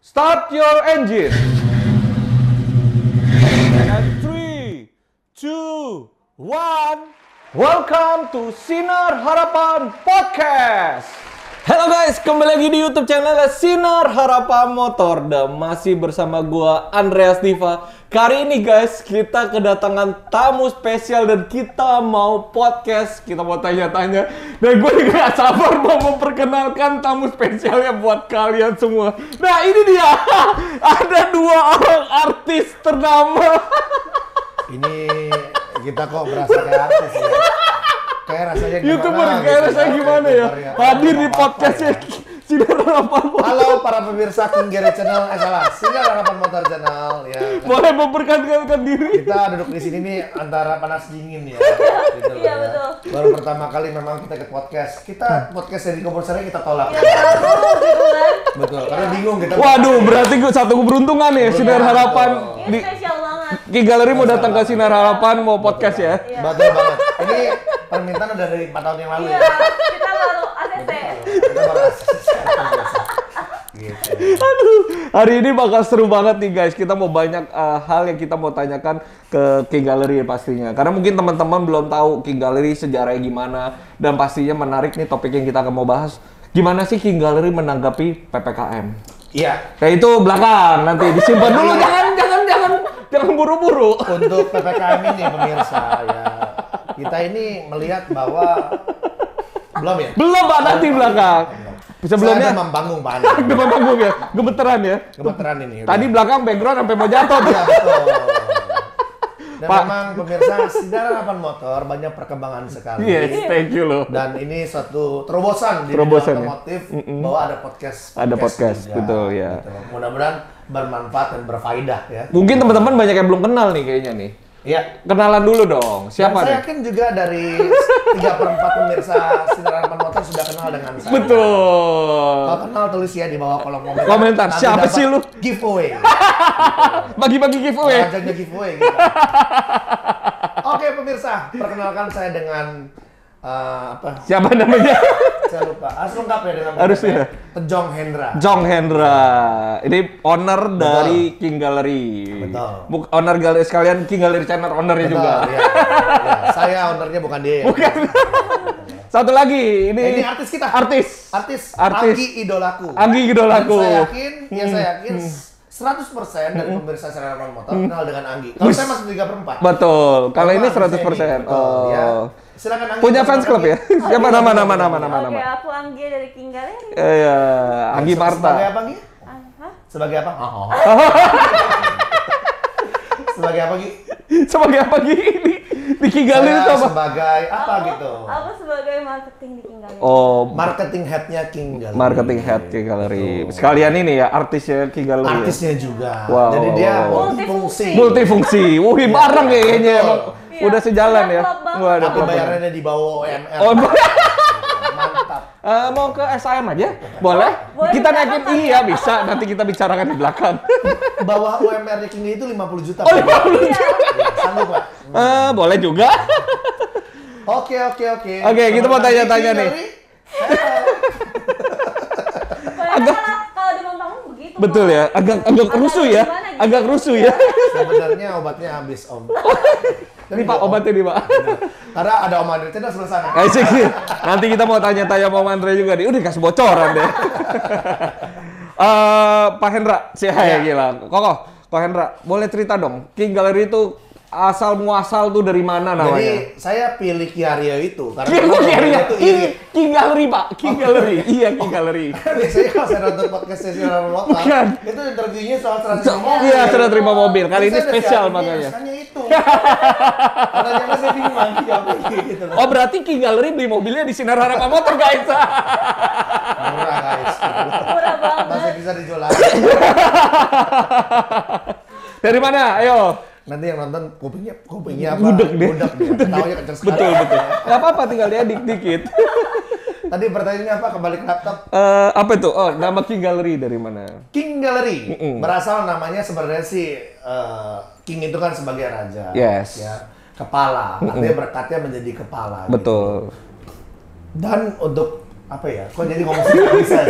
Start your engine. And 3, 2, 1. Welcome to Sinar Harapan Podcast. Halo guys, kembali lagi di YouTube channel Sinar Harapan Motor dan masih bersama gua Andreas Diva. Kali ini guys, kita kedatangan tamu spesial dan kita mau podcast, kita mau tanya-tanya. Dan gue juga gak sabar mau memperkenalkan tamu spesialnya buat kalian semua. Nah ini dia, ada dua orang artis ternama. Ini kita kok berasa kayak artis ya. Kayak rasanya gimana? YouTuber kayak rasanya gimana ya? Hadir di podcastnya Sinar Harapan Motor. Halo para pemirsa King Gary Channel, salah, Sinar Harapan Motor Channel ya. Boleh memperkenalkan diri? Kita duduk di sini nih antara panas dingin ya. Gitu Iya, ya. betul. Baru pertama kali memang kita ke podcast. Kita podcast dari Komposernya kita tolak. Ya tahu gitu kan. Betul, karena bingung kita. Waduh, berarti gue satu keberuntungan ya Sinar Harapan. Ini spesial banget. King Gallery mau datang ke Sinar Harapan mau podcast ya. Iya. Betul banget. Ini permintaan udah dari 4 tahun yang lalu Iya, ya. kita baru ACC. Kita baru gitu. Aduh, hari ini bakal seru banget nih guys. Kita mau banyak hal yang kita mau tanyakan ke King Gallery pastinya. Karena mungkin teman-teman belum tahu King Gallery sejarahnya gimana dan pastinya menarik nih topik yang kita akan mau bahas. Gimana sih King Gallery menanggapi PPKM? Iya. Kayak itu belakang nanti disimpan dulu, jangan buru-buru. Untuk PPKM ini pemirsa ya, kita ini melihat bahwa belum ya? Belum Pak, nanti belakang. Sebelumnya Saya demam panggung Pak Andi. demam panggung ya, gemeteran ya. Gemeteran ini. udah. Tadi belakang background sampai mau jatuh tuh. Ya, betul. Dan Pak. memang pemirsa Sinar Harapan Motor banyak perkembangan sekali. Yes, thank you loh. Dan ini suatu terobosan di dunia Terobosan, ya. otomotif bahwa ada podcast. Ada podcast, juga, betul, ya. gitu. Mudah-mudahan bermanfaat dan berfaedah ya. Mungkin teman-teman banyak yang belum kenal nih kayaknya nih. Iya. Kenalan dulu dong. Siapa Dan saya nih? yakin juga dari 3/4 pemirsa Sinar Harapan Motor sudah kenal dengan saya. Betul. Kalau kenal tulis ya di bawah kolom komentar. Komentar, Nanti siapa dapat sih lu? Giveaway. Bagi-bagi giveaway. Ajangnya giveaway gitu. Oke pemirsa, perkenalkan saya dengan apa? Siapa namanya? Saya lupa. Harus lengkap ya dengan Harus namanya. ya. Tejong Hendra. Jong Hendra. Ini owner dari King Gallery. Betul. Owner Gallery sekalian King Gallery Channel ownernya Betul, juga. ya. Ya, saya ownernya bukan dia. Ya. Bukan. Satu lagi, Ini artis kita. Artis. Artis. Artis. Anggi idolaku. Anggi idolaku. Dan saya yakin 100% dari pemirsa Sinar Harapan Motor kenal dengan Anggi. Kalau saya masih 3/4. Betul. Kalau ini Sama 100%. Betul, ya. Oh. Silakan Anggi. Punya fans club ya? Siapa nama? Oke, aku Anggi dari King Gallery. Iya, Anggi Sebagai Marta. apa, Anggi? Hah? Sebagai apa? Sebagai apa, Gi? Sebagai apa gini? Di King Gallery itu Saya apa? sebagai apa gitu? Aku sebagai marketing di King Gallery. Oh, Marketing head-nya King Gallery. marketing head King Gallery. Sekalian ini ya artisnya King Gallery. Ya? Artisnya juga. Wow, Jadi wow, dia wow. multifungsi. Multifungsi. Wih, bareng kayaknya. Betul. Emang Iya. udah sejalan ya. Klop banget. Waduh, Tapi klop banget. bayarannya di bawah UMR. Oh, Mantap. mau ke SIM aja? Boleh? Boleh, Kita bisa naikin apa? iya bisa. Nanti kita bicarakan di belakang. Bawah UMR-nya King itu 50 juta. Oh, Pak. 50 Iya. Iya, sanggup, Pak. Boleh juga. Oke. Oke, kita mau tanya-tanya nih. Kalau demam panggung begitu. Betul ya, agak rusuh ya. Gimana gitu? Agak rusuh ya. Sebenarnya obatnya habis, Om. Ini Pak obatnya nih Pak. Karena ada Om Andre Cendra sebelah sana. Asik sih. Nanti kita mau tanya-tanya sama Andre juga nih. Udah kasih bocoran deh. Pak Hendra, sih Iya. gila. Kok Hendra, boleh cerita dong. King Gallery itu asal muasal tuh dari mana namanya? Jadi saya pilih Kiario itu karena King memang Gallery, namanya itu irit. King Gallery Pak, King Gallery. Iya King Gallery. Biasanya kalau saya nonton podcast Sinar Harapan Motor, Bukan. itu interviewnya soal serah terima mobil. Iya, serah terima mobil. Kali ini Saya udah spesial siapin makanya. Hanya itu. Katanya masih bingung lagi jawabnya gitu. Oh berarti King Gallery beli mobilnya di Sinar Harapan Motor guys. Murah guys. Murah banget. Masih bisa dijual lagi. Dari mana? Ayo. Nanti yang nonton kupingnya apa? Budek deh. Budek dia. Ketawanya kenceng sekali. Betul. Gak apa-apa, tinggal diedit dikit. Tadi pertanyaannya apa? Kembali ke laptop. Apa itu? Oh, nama King Gallery dari mana? King Gallery berasal namanya sebenarnya sih King itu kan sebagai raja. Yes. Ya, kepala. Artinya berkatnya menjadi kepala. Betul. Gitu. Dan untuk apa ya? Kok jadi ngomong sih bisa?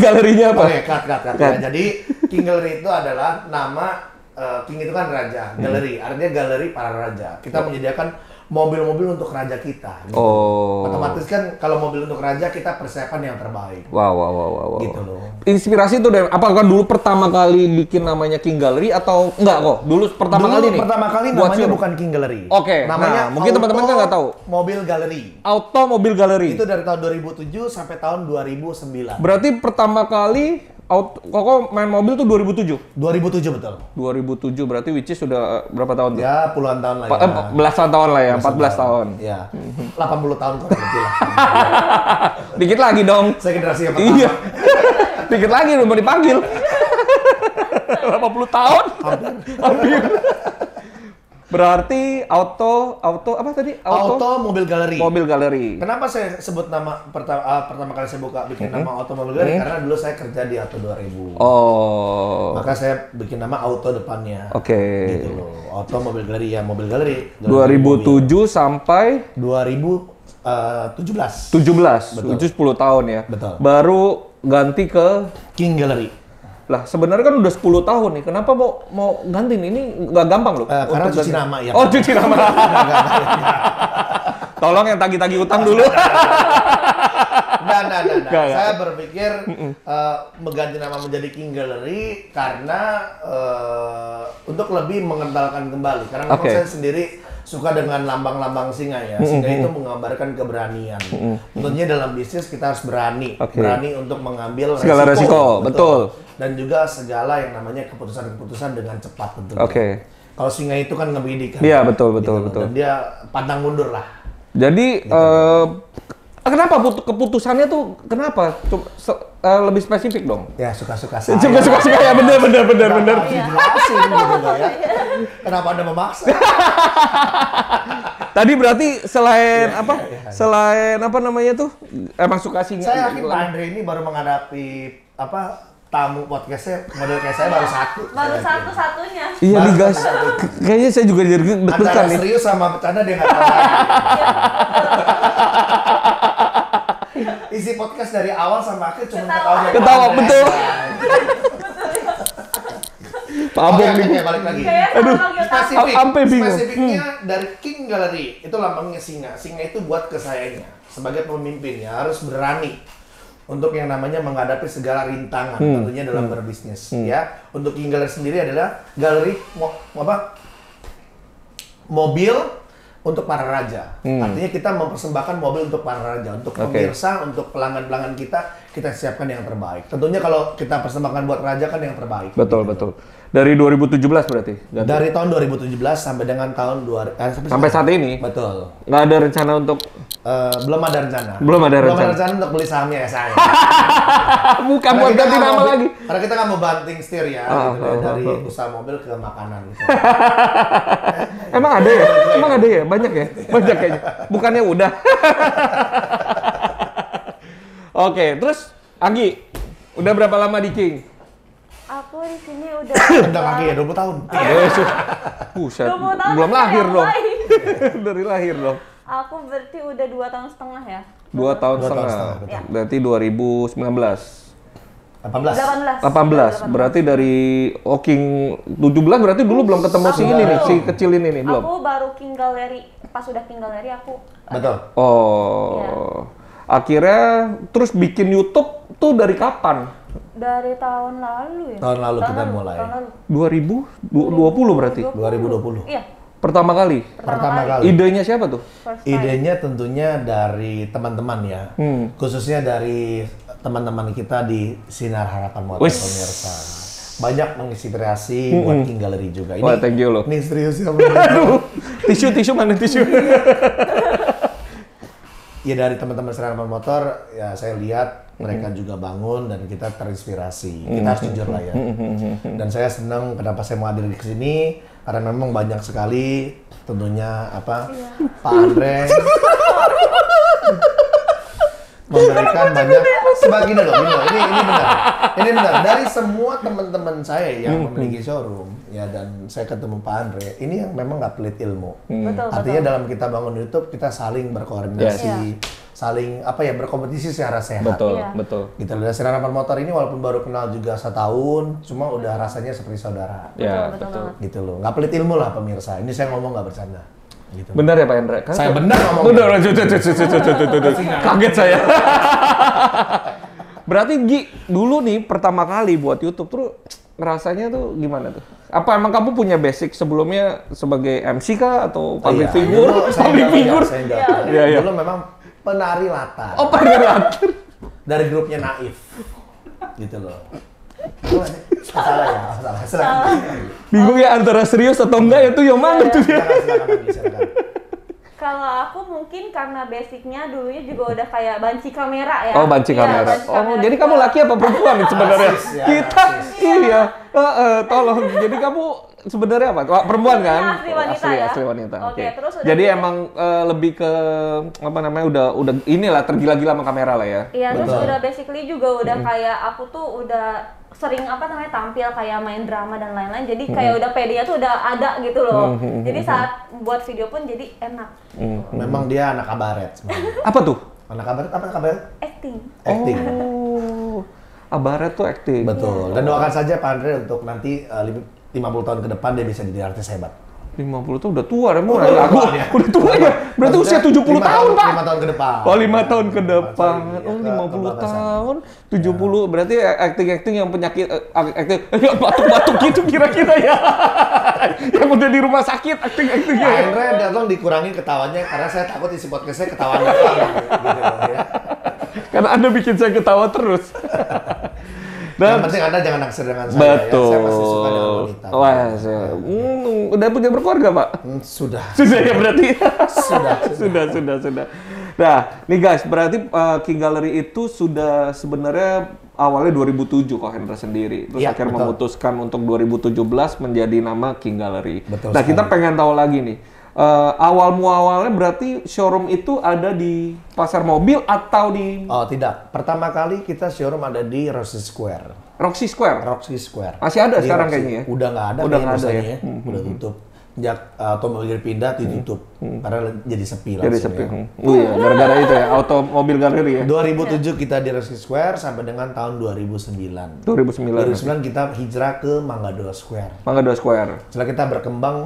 Galerinya apa? Oke, cut. Ya, jadi King Gallery itu adalah nama King itu kan raja, galeri. Artinya galeri para raja. Kita menyediakan mobil-mobil untuk raja kita. Gitu. Otomatis kan kalau mobil untuk raja kita persiapan yang terbaik. Wow. Gitu loh. Inspirasi itu dari apakah dulu pertama kali bikin namanya King Gallery atau enggak kok? Dulu pertama kali namanya bukan King Gallery. Oke. Namanya mungkin teman-teman kan nggak tahu. Mobil Gallery. Auto Mobil Gallery. Itu dari tahun 2007 sampai tahun 2009. Berarti pertama kali Koko main mobil tuh 2007? 2007 betul. 2007 berarti which is sudah berapa tahun tuh? Ya puluhan tahun lah ya. Belasan tahun lah ya, 14 tahun. Ya, 80 tahun kurang lebih lah. Dikit lagi dong. Saya generasi yang pertama. Iya. Dikit lagi udah mau dipanggil. 80 tahun? Hampir. Berarti auto apa tadi? Auto Mobil Gallery. Mobil Gallery. Kenapa saya sebut nama pertama kali saya bikin nama Auto Mobil Gallery? Karena dulu saya kerja di Auto 2000. Oh. Maka saya bikin nama Auto depannya. Oke. Gitu loh. Auto Mobil Gallery ya, Mobil Gallery. 2007 sampai 2017. 17. Betul. Itu 10 tahun ya. Betul. Baru ganti ke King Gallery. lah sebenarnya kan udah 10 tahun nih. Kenapa mau gantiin? Ini nggak gampang loh. Karena cuci nama ya. Oh, cuci nama. Tolong yang tagih-tagih utang dulu. Nah. Saya berpikir mengganti nama menjadi King Gallery karena untuk lebih mengentalkan kembali. Karena memang saya sendiri suka dengan lambang-lambang singa ya. Singa itu menggambarkan keberanian. Tentunya dalam bisnis kita harus berani. Berani untuk mengambil segala resiko. Betul. Dan juga segala yang namanya keputusan-keputusan dengan cepat tentunya. Kalau singa itu kan ngebidik kan. Iya, betul. Dan dia pantang mundur lah. Jadi kenapa keputusannya tuh kenapa? Lebih spesifik dong. Ya suka-suka saya. Suka-suka ya bener. Jelasin gitu ya. Kenapa Anda memaksa? Tadi berarti selain Selain apa namanya tuh? Emang suka singa. Saya yakin Pak Andre ini baru menghadapi tamu podcastnya model kayak saya baru satu. Baru satu-satunya. Iya nih guys, kayaknya saya juga jadi deg-degan antara nih. serius sama bercanda dia nggak tahu. Isi podcast dari awal sama akhir cuma ketawa betul. Pak Abang nih. Oke, balik lagi. Aduh, sampai bingung. Spesifiknya dari King Gallery itu lambangnya singa. Singa itu buat ke sayanya sebagai pemimpin ya harus berani untuk yang namanya menghadapi segala rintangan tentunya dalam berbisnis ya. Untuk King Gallery sendiri adalah galeri mobil untuk para raja. Artinya kita mempersembahkan mobil untuk para raja, untuk pemirsa, untuk pelanggan-pelanggan kita siapkan yang terbaik. Tentunya kalau kita persembahkan buat raja kan yang terbaik. Betul. Dari 2017 berarti? Dari tahun 2017 sampai dengan tahun sampai saat ini? Betul. Nggak ada rencana untuk? Belum ada rencana. Belum ada rencana untuk beli sahamnya saya. Bukan buat ganti nama lagi. Karena kita nggak mau banting setir ya, dari usaha mobil ke makanan. Gitu. Emang ada ya? Banyak kayaknya. Bukannya udah. Oke, terus Anggi, udah berapa lama di King? Aku di sini udah Anggi ya 20 tahun. Buset, 20 tahun belum lahir dong. mulai. Dari lahir dong. Aku berarti udah 2 tahun setengah ya. 2 tahun setengah. betul. Berarti 2019. 18. Berarti dari King 17 berarti dulu belum ketemu si ini nih, si kecil ini nih, belum. Aku baru King Gallery. Pas udah King Gallery aku. Betul. Akhirnya terus bikin YouTube tuh dari kapan? Dari tahun lalu ya. Tahun lalu kita mulai. Tahun lalu. 2020 berarti? 2020. Iya. Pertama kali? Pertama kali. Idenya siapa tuh? Idenya tentunya dari teman-teman ya. Khususnya dari teman-teman kita di Sinar Harapan Motor pemirsa. Banyak menginspirasi buat King Gallery juga. Ini, thank you loh. Ini serius ya. Aduh, tisu mana tisu? Ya dari teman-teman Sinar Harapan Motor, ya saya lihat mereka juga bangun dan kita terinspirasi. Kita harus jujur lah ya. Dan saya senang kenapa saya mau hadir di sini karena memang banyak sekali tentunya Pak Andre memberikan banyak sebagian loh. Ini benar. Dari semua teman-teman saya yang memiliki showroom ya dan saya ketemu Pak Andre, ini yang memang nggak pelit ilmu. Betul, Artinya dalam kita bangun YouTube kita saling berkoordinasi. saling berkompetisi secara sehat. Betul, Iya. betul. Gitu loh. Dan Sinar Harapan Motor ini walaupun baru kenal juga 1 tahun, cuma udah rasanya seperti saudara. Ya, Betul betul. banget. Gitu loh. Nggak pelit ilmu lah pemirsa. Ini saya ngomong nggak bercanda. Gitu. Benar ya Pak Hendra? Saya benar ngomongnya. Benar, kaget saya. Berarti Gi, dulu nih pertama kali buat YouTube tuh rasanya tuh gimana tuh? Apa emang kamu punya basic sebelumnya sebagai MC kah atau public figure? Dulu saya Public enggak, figure? saya enggak. Iya, iya. Dulu memang penari latar. Oh, pengen Dari grupnya Naif. Gitu loh. Salah ya, salah. Bingung ya antara serius atau enggak itu yang mana tuh ya? Silakan. Kalau aku mungkin karena basicnya dulunya juga udah kayak banci kamera ya. Oh, banci Iya, kamera. banci Oh, kamera jadi juga. kamu laki apa perempuan nih sebenarnya? Rasis ya, Kita rasis. iya. Tolong. Jadi kamu sebenarnya apa? Wah, perempuan kan? Asli wanita ya. Asli wanita. Oke, Oke. terus udah Jadi gitu- emang lebih ke apa namanya udah inilah tergila-gila sama kamera lah ya. Iya, terus Betul. udah basically juga udah kayak aku tuh udah sering tampil kayak main drama dan lain-lain. Jadi kayak udah pedenya tuh udah ada gitu loh. Jadi saat buat video pun jadi enak. Memang dia anak kabaret sebenarnya. Apa tuh? Anak kabaret apa kabaret? Acting. Acting. Oh. Abaret tuh acting. Betul. Dan doakan saja Pak Andre untuk nanti 50 tahun ke depan dia bisa jadi artis hebat. 50 tuh udah tua ya, mulai Udah lagu. tua dia. Udah tua ya. Berarti usia 70 tahun, Pak. 5 tahun ke depan. Oh, 5 tahun ke depan. Sorry, Oh, ya, 50 kebablasan. tahun, 70. Berarti acting-acting yang penyakit acting batuk-batuk gitu kira-kira ya. Yang udah di rumah sakit acting-actingnya. Pak Andre datang dikurangin ketawanya karena saya takut isi podcast saya ketawaan doang, gitu ya. Karena Anda bikin saya ketawa terus. Yang Dan penting Anda jangan naksir dengan saya betul. ya. Saya masih suka dengan wanita. Wah, udah punya berkeluarga, Pak? Sudah. Sudah ya berarti. Sudah. sudah. Nah, nih guys, berarti King Gallery itu sudah sebenarnya awalnya 2007 kok Hendra sendiri. Terus Iya, akhirnya betul. memutuskan untuk 2017 menjadi nama King Gallery. Betul Nah, kita sekali. pengen tahu lagi nih. Awalnya berarti showroom itu ada di pasar mobil atau di Oh, tidak. Pertama kali kita showroom ada di Roxy Square. Roxy Square? Roxy Square. Masih ada Di sekarang Roxy. kayaknya ya? Udah nggak ada. Udah kayaknya nggak ada dosanya ya? Udah tutup. Sejak otomobil pindah ditutup. Karena jadi sepi Jadi langsung sepi. ya. Oh iya, gara-gara itu ya, automobil galeri ya. 2007 kita di Roxy Square sampai dengan tahun 2009. 2009. 2009 kita hijrah ke Mangga 2 Square. Mangga 2 Square. Setelah kita berkembang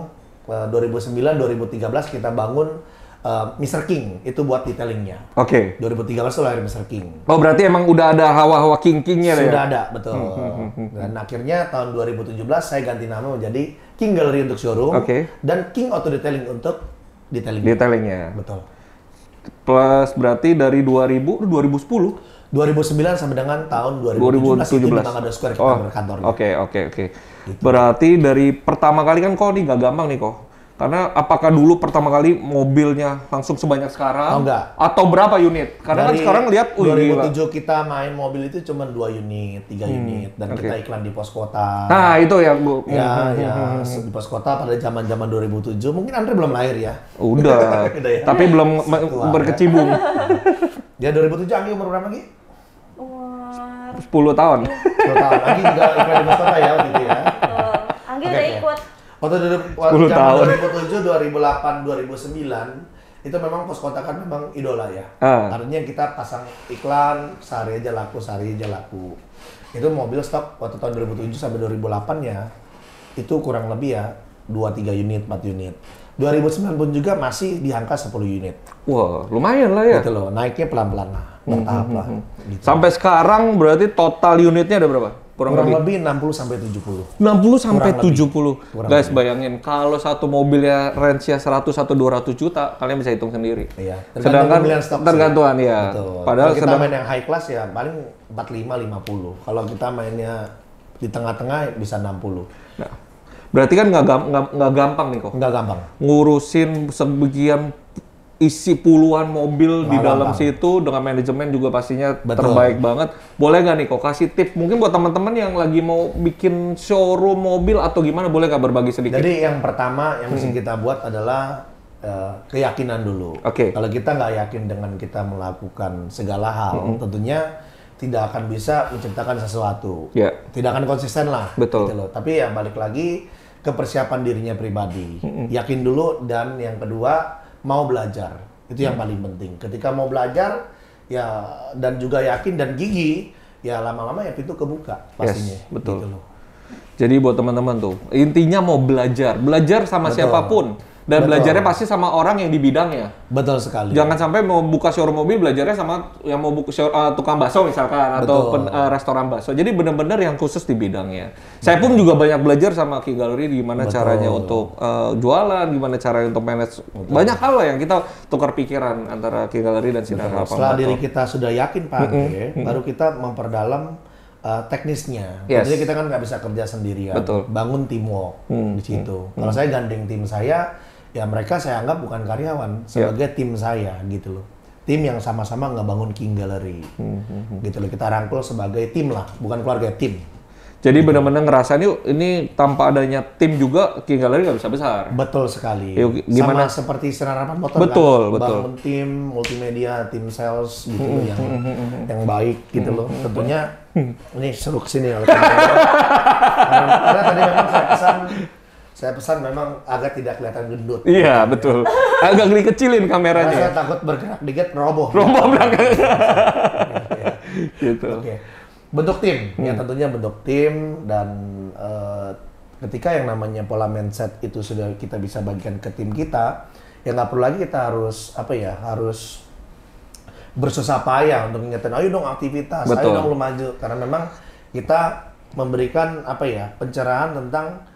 2009-2013 kita bangun Mr. King itu buat detailingnya. Oke. 2013 itu lahir Mr. King. Oh, berarti emang udah ada hawa-hawa king-kingnya ya? Sudah ada, betul. Dan akhirnya tahun 2017 saya ganti nama menjadi King Gallery untuk showroom Oke. dan King Auto Detailing untuk detailing. Detailingnya. Betul. Plus berarti dari 2010? 2009 sampai dengan tahun 2017 itu di Mangga 2 Square kita berkantor. Oke. Berarti dari pertama kali kan kok ini nggak gampang nih kok. Karena apakah dulu pertama kali mobilnya langsung sebanyak sekarang? Oh, enggak. Atau berapa unit? Karena kan Dari sekarang lihat, 2007 kita main mobil itu cuma 2 unit, 3 unit dan oke. kita iklan di pos kota. Nah, itu ya, Bu. Ya, di pos kota pada zaman-zaman 2007. Mungkin Andre belum lahir ya. Udah. Udah ya. Tapi belum Setua, berkecimpung. Ya 2007 Anggi umur berapa lagi? Wah, 10 tahun. 10 tahun. Anggi juga iklan di pos kota ya waktu itu ya. Anggi Oke, udah oke. ikut. Waktu 10 tahun. 2007, 2008, 2009 itu memang pos kota kan memang idola ya. Ah. Artinya kita pasang iklan sehari aja laku. Itu mobil stok waktu tahun 2007 sampai 2008 ya itu kurang lebih ya 2-3 unit, 4 unit. 2009 pun juga masih di angka 10 unit. Wah, lumayan lah ya. Gitu loh, naiknya pelan-pelan lah, bertahap lah. Gitu. Sampai sekarang berarti total unitnya ada berapa? Kurang Kurang lebih. lebih 60 sampai 70. 60 sampai Kurang lebih. 70. Kurang Guys, lebih. bayangin kalau satu mobilnya range-nya 100 atau 200 juta, kalian bisa hitung sendiri. Iya, Sedangkan pembelian stok sih. tergantungan ya. Betul. Padahal Kalau kita sedang main yang high class ya paling 45-50. Kalau kita mainnya di tengah-tengah bisa 60. Nah, berarti kan nggak gampang nih kok. Nggak gampang. Ngurusin sebagian isi puluhan mobil di Nggak dalam gampang. situ dengan manajemen juga pastinya Betul. terbaik banget. Boleh nggak nih kok kasih tips mungkin buat teman-teman yang lagi mau bikin showroom mobil atau gimana, boleh nggak berbagi sedikit? Jadi yang pertama yang mesti kita buat adalah keyakinan dulu. Oke. Kalau kita nggak yakin dengan kita melakukan segala hal, tentunya tidak akan bisa menciptakan sesuatu. Ya. Tidak akan konsisten lah. Betul. Gitu loh. Tapi ya balik lagi ke persiapan dirinya pribadi. Yakin dulu dan yang kedua mau belajar. Itu yang paling penting. Ketika mau belajar ya dan juga yakin dan gigih, ya lama-lama ya pintu kebuka pastinya. Yes, betul. Gitu loh. Jadi buat teman-teman tuh, intinya mau belajar sama Betul. siapapun. Dan Betul. belajarnya pasti sama orang yang di bidangnya. Betul sekali. Jangan sampai mau buka showroom mobil belajarnya sama yang mau buka tukang bakso misalkan atau restoran bakso. Jadi benar-benar yang khusus di bidangnya. Saya pun juga banyak belajar sama King Gallery gimana caranya untuk jualan, gimana caranya untuk manage. Banyak hal lah yang kita tukar pikiran antara King Gallery dan Sinar Harapan. Setelah diri kita sudah yakin Pak Andre, baru kita memperdalam teknisnya. Jadi kita kan nggak bisa kerja sendirian. Betul. Bangun teamwork di situ. Kalau saya gandeng tim saya, ya mereka saya anggap bukan karyawan, sebagai tim saya gitu loh. Tim yang sama-sama ngebangun King Gallery. Gitu loh, kita rangkul sebagai tim lah, bukan keluarga, tim. Jadi benar-benar ngerasain ini tanpa adanya tim juga King Gallery nggak bisa besar. Betul sekali. Gimana? Sama seperti Sinar Harapan Motor Betul, kan? betul. Bangun tim, multimedia, tim sales gitu loh yang baik gitu loh. Tentunya ini seru kesini ya. Karena tadi memang saya pesan memang agak tidak kelihatan gendut. Iya, betul. Agak dikecilin kameranya. Karena saya takut bergerak dikit roboh. Rombong belakang. Gitu. Oke. Bentuk tim, ya tentunya bentuk tim dan ketika yang namanya pola mindset itu sudah kita bisa bagikan ke tim kita, ya nggak perlu lagi kita harus harus bersusah payah untuk ngingetin, ayo dong aktivitas, Betul. ayo dong lu maju, karena memang kita memberikan pencerahan tentang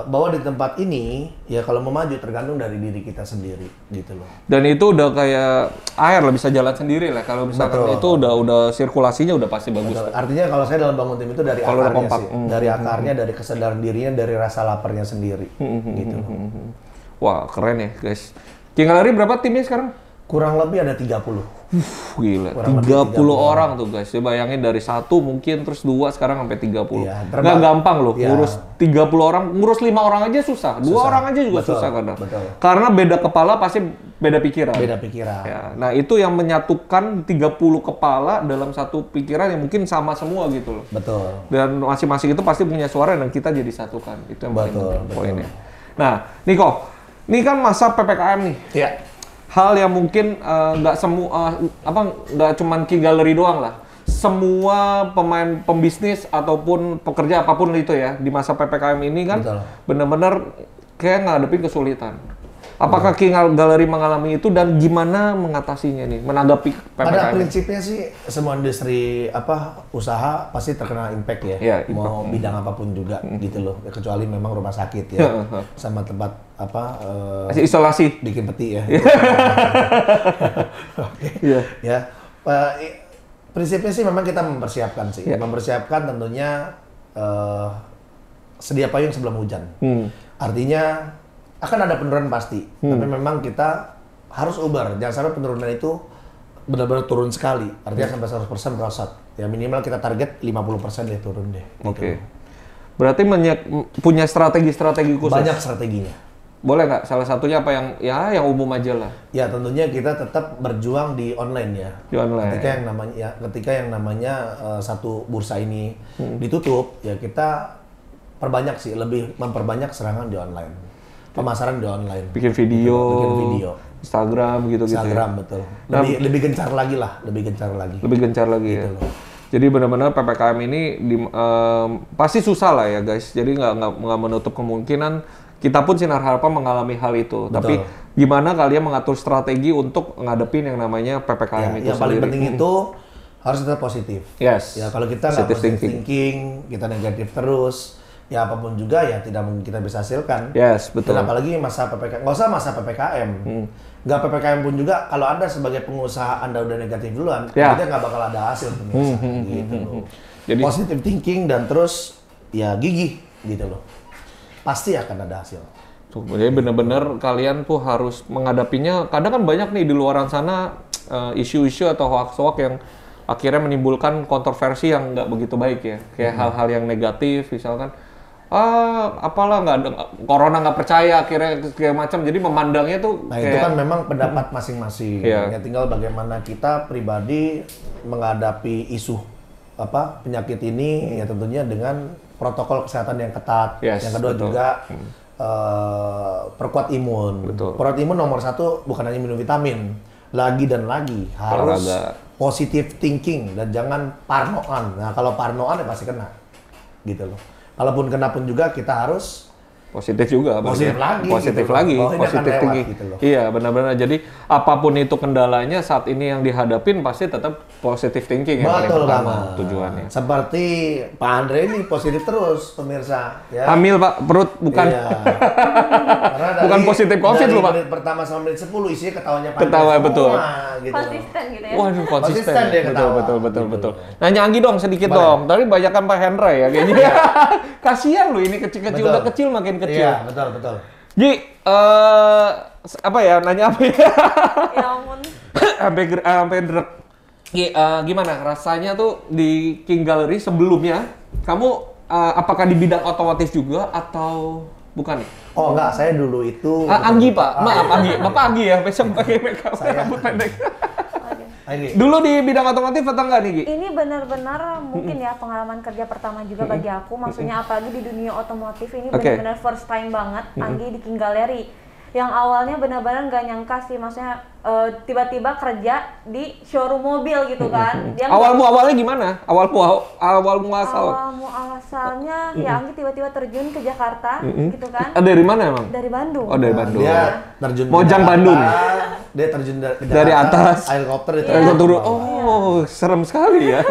bahwa di tempat ini ya kalau mau maju tergantung dari diri kita sendiri gitu loh. Dan itu udah kayak air lah, bisa jalan sendiri lah. Kalau misalkan Betul. itu udah sirkulasinya udah pasti bagus. Betul. Artinya kalau saya dalam bangun tim itu dari Kalau udah akarnya kompak. sih, dari akarnya, dari kesadaran dirinya, dari rasa laparnya sendiri, gitu. Wah, keren ya guys. King Gallery berapa timnya sekarang? Kurang lebih ada 30. Gila, Kurang 30 lebih 30 orang tuh guys. Ya bayangin dari 1 mungkin terus 2 sekarang sampai 30. Iya, Nggak gampang loh, Iya. ngurus 30 orang, ngurus 5 orang aja susah. 2 orang aja juga Betul, susah kadang. betul. Karena beda kepala pasti beda pikiran. Beda pikiran. Ya, nah itu yang menyatukan 30 kepala dalam satu pikiran yang mungkin sama semua gitu loh. Betul. Dan masing-masing itu pasti punya suara dan kita jadi satukan. Itu yang paling Betul, penting betul. poinnya. Nah, Niko, ini kan masa PPKM nih. Iya. Hal yang mungkin nggak cuman King Gallery doang lah. Semua pemain pembisnis ataupun pekerja apapun itu ya di masa PPKM ini kan Betul. benar-benar kayak ngadepin kesulitan. Apakah King Gallery mengalami itu dan gimana mengatasinya nih, menanggapi PPKM? Pada prinsipnya sih semua industri usaha pasti terkena impact ya. Iya, Mau bidang apapun juga gitu loh. Ya, kecuali memang rumah sakit ya. Sama tempat Isolasi. bikin peti ya. Oke. Iya. Ya. Prinsipnya sih memang kita mempersiapkan sih. Iya. Mempersiapkan tentunya sedia payung sebelum hujan. Artinya akan ada penurunan pasti, tapi memang kita harus ubah. Jangan sampai penurunan itu benar-benar turun sekali. Artinya sampai 100% merosot. Ya minimal kita target 50% deh turun deh. Oke. Berarti punya strategi-strategi khusus? Banyak strateginya. Boleh nggak? Salah satunya apa yang umum aja lah. Ya tentunya kita tetap berjuang di online ya. Di online. Ketika yang namanya satu bursa ini ditutup, ya kita perbanyak sih, lebih memperbanyak serangan di online. Pemasaran di online. Bikin video. Instagram gitu-gitu. Instagram ya? betul. Lebih gencar lagi lah, lebih gencar lagi. Lebih gencar lagi ya. Gitu loh. Jadi benar-benar PPKM ini pasti susah lah ya guys. Jadi nggak menutup kemungkinan kita pun Sinar Harapan mengalami hal itu. Betul. Tapi gimana kalian mengatur strategi untuk ngadepin yang namanya PPKM itu yang paling sendiri? penting itu harus tetap positif. Yes. Ya kalau kita nggak positive thinking, kita negatif terus, ya apapun juga ya tidak mungkin kita bisa hasilkan. Yes, betul. Dan apalagi masa PPKM, nggak usah masa PPKM. Nggak PPKM pun juga, kalau Anda sebagai pengusaha Anda udah negatif duluan, kita nggak bakal ada hasil pemirsa. Gitu loh. Jadi Positive thinking dan terus ya gigih gitu loh. Pasti akan ada hasil. tuh, jadi benar-benar kalian tuh harus menghadapinya. Kadang kan banyak nih di luaran sana isu-isu atau hoax-hoax yang akhirnya menimbulkan kontroversi yang nggak begitu baik ya. Kayak hal-hal yang negatif, misalkan apalah nggak ada corona, nggak percaya akhirnya kayak macam, jadi memandangnya tuh Nah kayak, itu kan memang pendapat masing-masing. Iya. Ya tinggal bagaimana kita pribadi menghadapi isu penyakit ini ya tentunya dengan protokol kesehatan yang ketat. Yes, Yang kedua betul. juga perkuat imun. Betul. Perkuat imun nomor 1 bukan hanya minum vitamin, lagi dan lagi harus Olahraga. positive thinking dan jangan parnoan. Nah kalau parnoan ya pasti kena, gitu loh. Kalaupun kena pun juga kita harus positif juga, positif lagi, positif gitu. lagi, Oh, ini positif akan lewat, tinggi. gitu loh. Iya, benar-benar. Jadi apapun itu kendalanya saat ini yang dihadapin pasti tetap positif thinking yang paling Betul pertama banget. tujuannya. Seperti Pak Andre ini positif terus pemirsa. Ya. Hamil Pak, perut bukan. Iya. Karena Bukan positif COVID loh, Pak. Menit pertama sampai menit 10 isinya ketawanya Pak Ketawa, Andre betul. semua, gitu. Konsisten gitu ya. Waduh, konsisten. Konsisten dia Betul, ketawa. betul. Gitu. Nanya Anggi dong sedikit Boleh. dong. Tadi banyakan Pak Hendra ya kayaknya. Kasihan loh ini kecil-kecil, Betul. udah kecil makin kecil. Iya, betul. Gi, apa ya? Nanya apa ya? Ya ampun. sampai drek. Gi, gimana rasanya tuh di King Gallery sebelumnya? Kamu apakah di bidang otomotif juga atau bukan nih? Oh enggak, saya dulu itu Anggi Pak, maaf Anggi, Bapak Anggi ya, besok pakai makeup Saya. rambut pendek. Oke. Anggi. Dulu di bidang otomotif atau enggak nih Gi? Ini benar-benar mungkin ya pengalaman kerja pertama juga bagi aku. Maksudnya apalagi di dunia otomotif ini Oke. benar-benar first time banget Anggi di King Gallery. Yang awalnya benar-benar nggak nyangka sih, maksudnya tiba-tiba kerja di showroom mobil gitu kan. Dia Awalnya gimana? Awalmu asal? awalmu asalnya ya Anggi tiba-tiba terjun ke Jakarta gitu kan. Dari mana emang? Dari Bandung. Oh dari Bandung. Dia terjun ke Mojang Jakarta, Bandung. Dia terjun ke Jakarta, Dari atas. helikopter itu. Iya. Turun. Oh, serem sekali ya.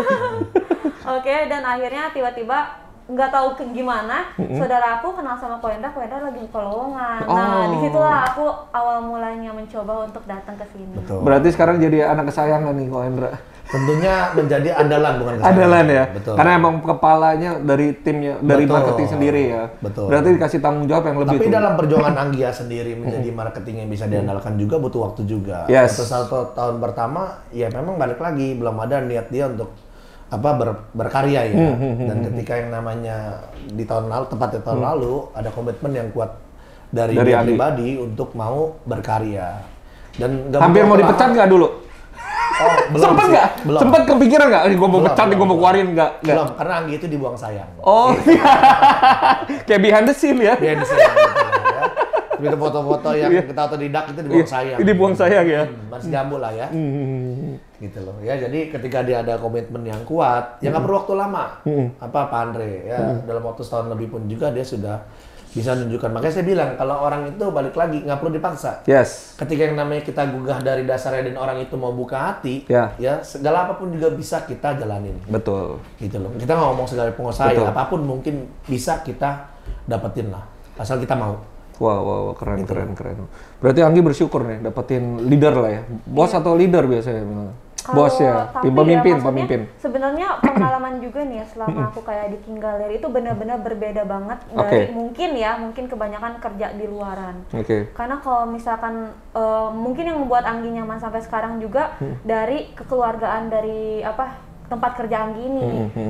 Oke, dan akhirnya tiba-tiba nggak tahu ke gimana, saudara aku kenal sama Koendra lagi buka lowongan. Nah, Oh. disitulah aku awal mulanya mencoba untuk datang ke sini. Betul. Berarti sekarang jadi anak kesayangan nih Ko Hendra. Tentunya menjadi andalan bukan kesayangan. Andalan ya. Betul. Karena emang kepalanya dari timnya, dari Betul. marketing sendiri ya. Betul. Berarti dikasih tanggung jawab yang lebih Tapi tuh. dalam perjuangan Anggia sendiri menjadi marketing yang bisa diandalkan juga butuh waktu juga. Yes. Waktu 1 tahun pertama, ya memang balik lagi belum ada niat dia untuk berkarya ya. Dan ketika yang namanya di tahun lalu, tepatnya tahun lalu, ada komitmen yang kuat dari Dari dia Anggi. pribadi untuk mau berkarya. Dan nggak Hampir butuh mau waktu dipecat lama. nggak dulu? Oh, belum Sempet sih. nggak? Belum. Sempet kepikiran nggak? Gue mau Belum, pecat, gue mau belum. keluarin nggak? Belum, karena Anggi itu dibuang sayang. Oh, iya. Kayak behind the scene ya? Dia di sini, gitu ya. Begitu foto-foto yang kita otodidak itu dibuang sayang. Ini buang sayang ya. Masih jambu lah ya. Gitu loh ya. Jadi ketika dia ada komitmen yang kuat, ya nggak perlu waktu lama. Apa Pak Andre ya, dalam waktu setahun lebih pun juga dia sudah bisa menunjukkan. Makanya saya bilang kalau orang itu balik lagi nggak perlu dipaksa. Yes. Ketika yang namanya kita gugah dari dasarnya dan orang itu mau buka hati, Ya. segala apapun juga bisa kita jalanin. Betul. Gitu loh. Kita nggak ngomong segala pengusaha Betul. ya, apapun mungkin bisa kita dapetin lah, asal kita mau. Wow, keren. Berarti Anggi bersyukur nih dapetin leader lah ya. Bos atau leader biasanya bilang. Bos ya, Tapi pemimpin, maksudnya pemimpin. Sebenarnya pengalaman juga nih ya selama aku kayak di King Gallery itu benar-benar berbeda banget dari mungkin kebanyakan kerja di luaran. Oke. Karena kalau misalkan mungkin yang membuat Anggi nyaman sampai sekarang juga dari kekeluargaan dari tempat kerja Anggi ini.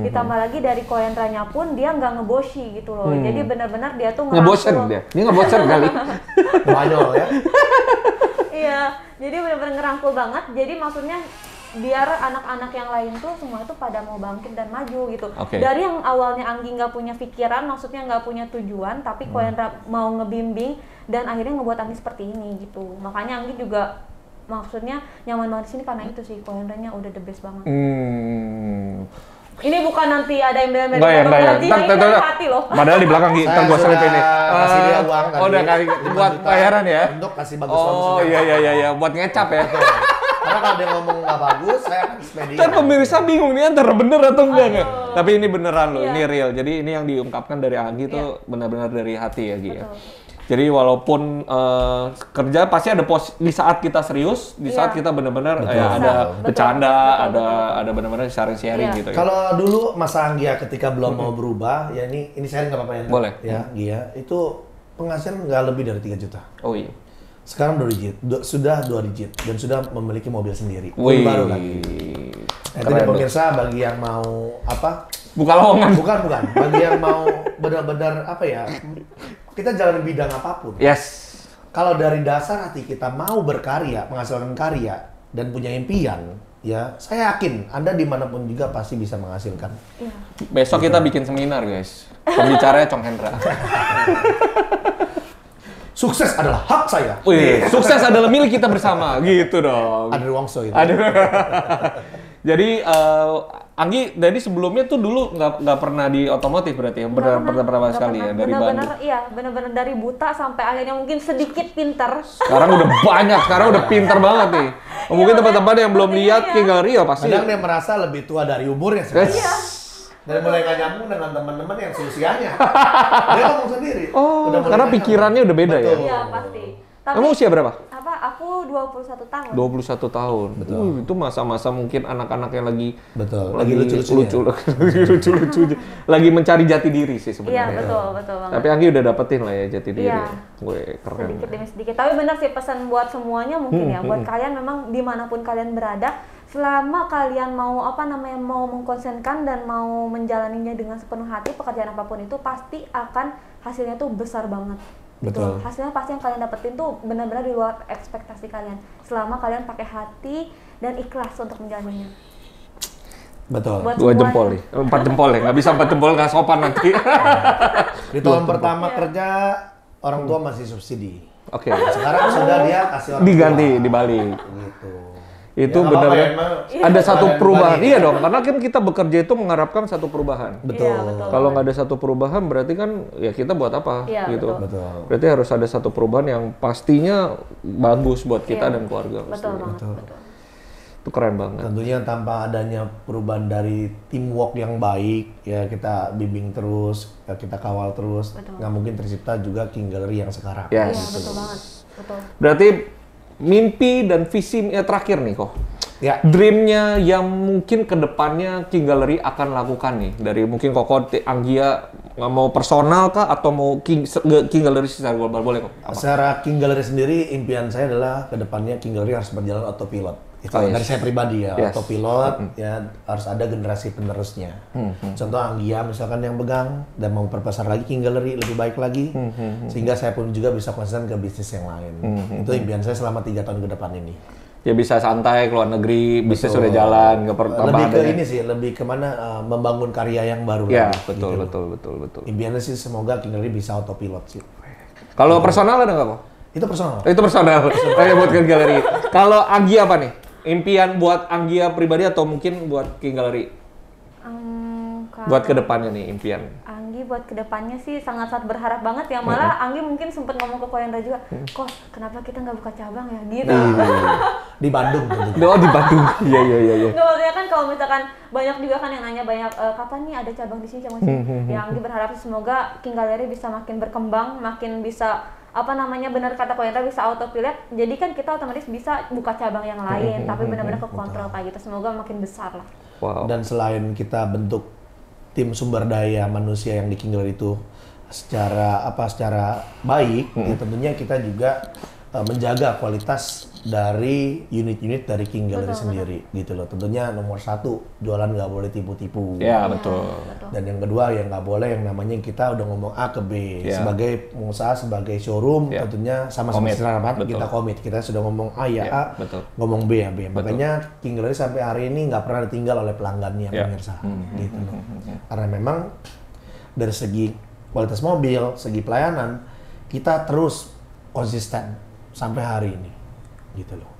Ditambah lagi dari Koendranya pun dia nggak ngebosi gitu loh. Jadi benar-benar dia tuh Ngebosen dia. Ini ngebosen kali. Banyol ya. Iya, jadi benar-benar ngerangkul banget. Jadi maksudnya biar anak-anak yang lain tuh semua itu pada mau bangkit dan maju gitu. Oke. Dari yang awalnya Anggi nggak punya pikiran, maksudnya nggak punya tujuan, tapi Koendra mau ngebimbing dan akhirnya ngebuat Anggi seperti ini gitu. Makanya Anggi juga maksudnya nyaman banget di sini karena itu sih, Koendranya udah the best banget. Ini bukan nanti ada yang bela-bela Enggak ya. gaji, ini dari hati loh. Padahal di belakang ntar Saya gua selip sudah ini. kasih dia uang tadi. Oh, udah kasih 5 buat juta bayaran ya. Untuk kasih bagus-bagus. Oh, iya, buat ngecap ya. Karena kalau dia ngomong nggak bagus, saya akan spedi. Kan pemirsa bingung nih antara bener atau enggak nggak? Tapi ini beneran loh, Iya. ini real. Jadi ini yang diungkapkan dari Anggi tuh benar-benar dari hati ya Gi ya. Betul. Jadi walaupun kerja pasti ada di saat kita serius, di saat Iya. kita benar-benar Betul. ya ada Betul. bercanda, Betul. ada benar-benar sharing-sharing Iya. gitu ya. Kalau dulu masa Anggia ketika belum mau berubah, ya ini sharing nggak apa-apa ya? Boleh. Ya, Gia, itu penghasilan nggak lebih dari 3 juta. Oh iya. Sekarang 2 digit, sudah 2 digit dan sudah memiliki mobil sendiri. Wih. Baru lagi. Nah, jadi pemirsa bagi yang mau Buka lowongan. Bukan. Bagi yang mau benar-benar kita jalan bidang apapun. Yes. Kalau dari dasar hati kita mau berkarya, menghasilkan karya dan punya impian, ya saya yakin Anda dimanapun juga pasti bisa menghasilkan. Iya. Besok kita bikin seminar guys. Pembicaranya Cong Hendra. sukses adalah hak saya. Wih, sukses adalah milik kita bersama, gitu dong. Ada Wongso itu. Aduh. Jadi Anggi dari sebelumnya tuh dulu nggak pernah di otomotif berarti ya, berapa sekali ya dari Bandung. Iya, benar-benar dari buta sampai akhirnya mungkin sedikit pinter. Sekarang udah banyak, sekarang udah pinter banget nih. Mungkin teman-teman yang belum lihat King Gallery ya pasti. Kadang dia merasa lebih tua dari umurnya sekarang. Dan mulai nggak nyambung dengan teman-teman yang seusianya. Dia ngomong sendiri. Oh, karena pikirannya udah beda ya. Iya, pasti. Tapi, kamu usia berapa? Aku 21 tahun. 21 tahun. Betul. Itu masa-masa mungkin anak-anak yang lagi lagi lucu-lucunya. Lagi mencari jati diri sih sebenarnya. Iya, betul banget. Tapi Anggi udah dapetin lah ya jati diri. Iya. Gue keren. Sedikit demi sedikit. Tapi benar sih pesan buat semuanya mungkin ya. Buat kalian memang dimanapun kalian berada, selama kalian mau mau mengkonsenkan dan mau menjalaninya dengan sepenuh hati, pekerjaan apapun itu pasti akan hasilnya tuh besar banget. Betul. Hasilnya pasti yang kalian dapetin tuh benar-benar di luar ekspektasi kalian. Selama kalian pakai hati dan ikhlas untuk menjalaninya. Betul. Buat 2 jempol nih, 4 jempol ya, nggak bisa 4 jempol nggak sopan nanti. Di tahun pertama kerja orang tua masih subsidi. Oke. Sekarang sudah dia kasih orang Diganti, tua. dibalik. Gitu. Itu Ya, benar ya. emang Ada satu kalian perubahan. bagi. Iya dong, karena kan kita bekerja itu mengharapkan satu perubahan. Betul. Iya, betul. Kalau nggak ada satu perubahan berarti kan ya kita buat apa Iya, gitu. Betul. Berarti harus ada satu perubahan yang pastinya bagus buat kita dan keluarga. Betul pastinya. banget. Betul. Itu keren banget. Tentunya tanpa adanya perubahan dari teamwork yang baik, ya kita bimbing terus, ya kita kawal terus, nggak mungkin tercipta juga King Gallery yang sekarang. Iya, Yes. betul banget. Betul. Berarti mimpi dan visi terakhir nih kok. Ya. Dreamnya yang mungkin kedepannya King Gallery akan lakukan nih dari mungkin Koko Anggia nggak mau personal kah atau mau King Gallery secara global, boleh kok? Apa? Secara King Gallery sendiri, impian saya adalah kedepannya King Gallery harus berjalan autopilot. Itu dari saya pribadi ya, Yes. autopilot ya harus ada generasi penerusnya. Contoh Anggia misalkan yang pegang dan mau perbesar lagi King Gallery lebih baik lagi, sehingga saya pun juga bisa konsisten ke bisnis yang lain. Itu impian saya selama 3 tahun ke depan ini. Ya bisa santai keluar negeri, bisnis sudah jalan, nggak perlu Lebih ke ini sih, lebih kemana membangun karya yang baru. Ya, lagi, betul, gitu. betul. Impiannya sih semoga King Gallery bisa autopilot sih. Kalau personal ada nggak kok? Itu personal. Itu personal. Ya buat King Gallery. Kalau Anggia apa nih? Impian buat Anggia pribadi atau mungkin buat King Gallery? Buat kedepannya nih impian. Anggi buat kedepannya sih sangat-sangat berharap banget ya. Malah Anggi mungkin sempat ngomong ke Koyendra juga, kok kenapa kita nggak buka cabang ya gitu. Di Bandung tentunya. Oh di Bandung. Iya. Nggak, maksudnya kan kalau misalkan banyak juga kan yang nanya banyak kapan nih ada cabang di sini cabang di sini. Ya Anggi berharap semoga King Gallery bisa makin berkembang, makin bisa benar kata Koyendra bisa autopilot. Jadi kan kita otomatis bisa buka cabang yang lain, tapi benar-benar ke kontrol kayak gitu. Semoga makin besar lah. Wow. Dan selain kita bentuk tim sumber daya manusia yang di King Gallery itu secara baik, ya tentunya kita juga menjaga kualitas dari unit-unit dari King Gallery sendiri, gitu loh. Tentunya nomor 1, jualan nggak boleh tipu-tipu. Ya betul. Dan yang kedua yang nggak boleh yang namanya kita udah ngomong A ke B. Sebagai pengusaha, sebagai showroom, tentunya sama-sama serapat kita komit. Kita sudah ngomong A ya A, ngomong B ya B. Makanya King Gallery sampai hari ini nggak pernah ditinggal oleh pelanggannya pemirsa, gitu loh. Karena memang dari segi kualitas mobil, segi pelayanan, kita terus konsisten sampai hari ini, gitu loh.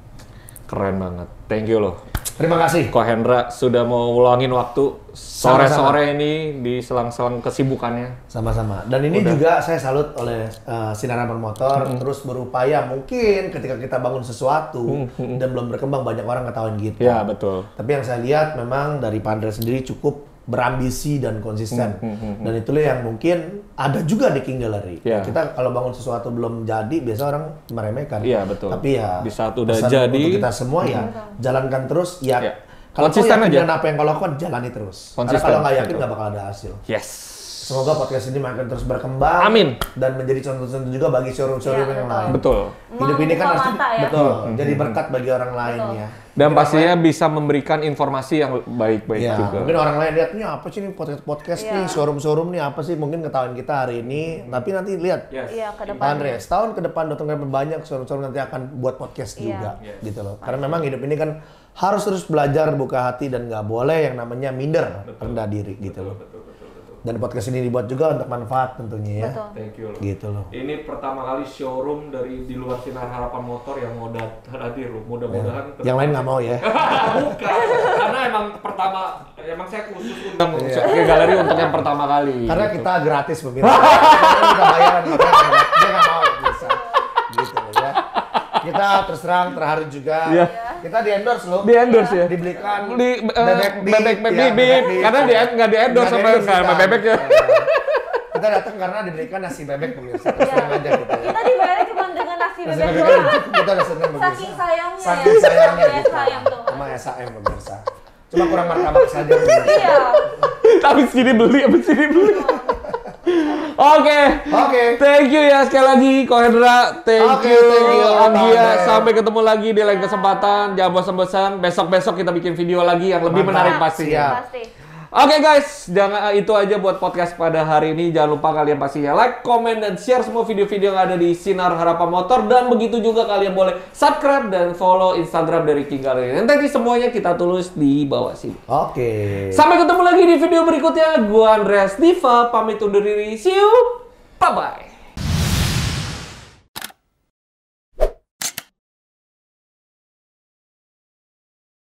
Keren banget. Thank you loh. Terima kasih. Ko Hendra sudah mau ngulangin waktu sore-sore ini di selang-selang kesibukannya. Sama-sama. Dan ini juga saya salut oleh Sinar Harapan Motor terus berupaya mungkin ketika kita bangun sesuatu dan belum berkembang banyak orang ngetahuin gitu. Ya betul. Tapi yang saya lihat memang dari Pak Andre sendiri cukup berambisi dan konsisten. Dan itulah yang mungkin ada juga di King Gallery. Kita kalau bangun sesuatu belum jadi, biasa orang meremehkan. Iya, betul. Tapi ya di saat udah pesan jadi untuk kita semua ya jalankan terus ya. Kalau kau konsisten yakin aja. dengan apa yang kau lakukan, jalani terus. Karena Konsisten. kalau nggak yakin nggak bakal ada hasil. Yes. Semoga podcast ini makin terus berkembang. Amin. Dan menjadi contoh-contoh juga bagi showroom-showroom yang lain. Betul. Hidup ini kan harus Membuka mata ya. betul, jadi berkat bagi orang lain ya. Dan pastinya bisa memberikan informasi yang baik-baik Ya, juga. mungkin orang lain lihat, ini apa sih nih podcast nih, showroom-showroom nih apa sih, mungkin ketahuan kita hari ini, tapi nanti lihat. Iya, ke Pak depan. Andre, setahun ke depan Dr. Grab banyak showroom-showroom nanti akan buat podcast juga, gitu loh. Karena memang hidup ini kan harus terus belajar, buka hati, dan nggak boleh yang namanya minder, rendah diri, gitu loh. Dan podcast ini dibuat juga untuk manfaat tentunya ya. Betul. Thank you loh. Gitu loh. Ini pertama kali showroom di luar Sinar Harapan Motor yang mau hadir loh. Mudah-mudahan Yang lain nggak mau ya. bukan, karena emang saya khusus undang ke galeri untuk yang pertama kali. Karena kita gratis pemirsa. Kita bayaran, dia nggak mau bisa. Gitu loh ya. Kita terus terang terharu juga. Iya. Kita di endorse loh. Di endorse ya. Dibelikan bebek bebek karena dia nggak di endorse sama nggak bebek ya. Kita datang karena diberikan nasi bebek pemirsa. Terus terang aja gitu ya. Kita dibayar cuma dengan nasi Nasi bebek bebek doang. aja kita udah seneng pemirsa. Saking sayangnya Saking ya. sayangnya Iya, gitu. sayang tuh. Sama SAM pemirsa. Cuma kurang martabak saja pemirsa. Iya. Tapi sini beli, Oke. Thank you ya sekali lagi Ko Hendra. Thank you Anggia. Sampai ketemu lagi di lain kesempatan. Jangan bosan-bosan. Besok-besok kita bikin video lagi yang lebih menarik pasti. Pasti. Oke guys, itu aja buat podcast pada hari ini. Jangan lupa kalian pastinya like, comment, dan share semua video-video yang ada di Sinar Harapan Motor. Dan begitu juga kalian boleh subscribe dan follow Instagram dari King Gallery. Nanti semuanya kita tulis di bawah sini. Oke. Sampai ketemu lagi di video berikutnya. Gua Andreas Diva, pamit undur diri. See you. Bye-bye.